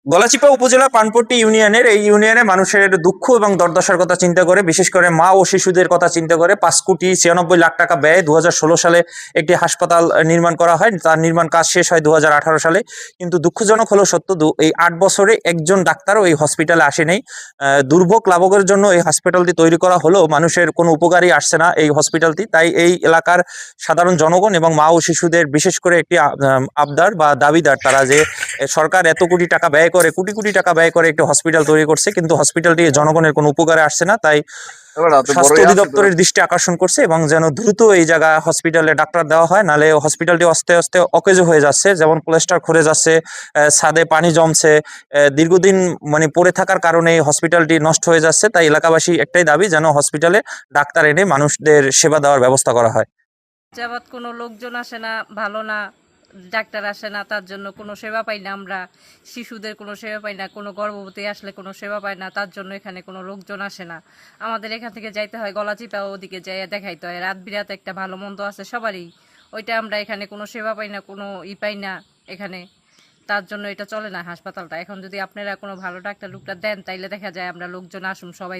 গলাচিপা উপজেলা পানপট্টি ইউনিয়নের এই ইউনিয়নে মানুষের দুঃখ এবং দুর্দশার কথা চিন্তা করে, বিশেষ করে মা ও শিশুদের কথা চিন্তা করে 5,96,00,000 টাকা ব্যয়ে 2016 সালে একটি হাসপাতাল নির্মাণ করা হয়। তার নির্মাণ কাজ শেষ হয় 2018 সালে। কিন্তু দুঃখজনক হলো সত্য, এই 8 বছরে একজন ডাক্তারও এই হসপিটালে আসেনি। দুর্ভোগ লাভকের জন্য এই হসপিটালটি তৈরি করা হলেও মানুষের কোনো উপকারই আসছে না এই হসপিটালটি। তাই এই এলাকার সাধারণ জনগণ এবং মা ও শিশুদের বিশেষ করে একটি আবদার বা দাবিদার তারা যে সরকার এত কোটি টাকা ব্যয় করে, কোটি কোটি টাকা ব্যয় করে একটি হসপিটাল তৈরি করছে, কিন্তু হসপিটালটি জনগণের কোনো উপকারে আসছে না। তাই এবার তো স্বাস্থ্য বড়ই আছে তো। অধিদপ্তরের দৃষ্টি আকর্ষণ করছে এবং যেন দ্রুত এই জায়গা হসপিটালে ডাক্তার দেওয়া হয়, নাহলে হসপিটালটি আস্তে আস্তে অকেজো হয়ে যাচ্ছে, যেমন প্লাস্টার খুলে যাচ্ছে, ছাদে পানি জমছে, দীর্ঘদিন মানে পড়ে থাকার কারণে এই হসপিটালটি নষ্ট হয়ে যাচ্ছে। তাই এলাকাবাসী একটাই দাবি, যেন হসপিটালে ডাক্তার এনে মানুষদের সেবা দেওয়ার ব্যবস্থা করা হয়। যাবৎ কোনো লোকজন আসে না, ভালো না, ডাক্তার আসে না, তার জন্য কোনো সেবা পাই না আমরা। শিশুদের কোনো সেবা পাই না, কোনো গর্ভবতী আসলে কোনো সেবা পাই না, তার জন্য এখানে কোনো লোকজন আসে না। আমাদের এখান থেকে যাইতে হয় গলাচিপা, ওদিকে যাইয়া দেখাইতে হয়। রাত বিরাত একটা ভালো মন্দ আছে সবারই, ওইটা আমরা এখানে কোনো সেবা পাই না, কোনো পাই না এখানে। তার জন্য এটা চলে না হাসপাতালটা। এখন যদি আপনারা কোনো ভালো ডাক্তার লুকটা দেন, তাইলে দেখা যায় আমরা লোকজন আসুন সবাই।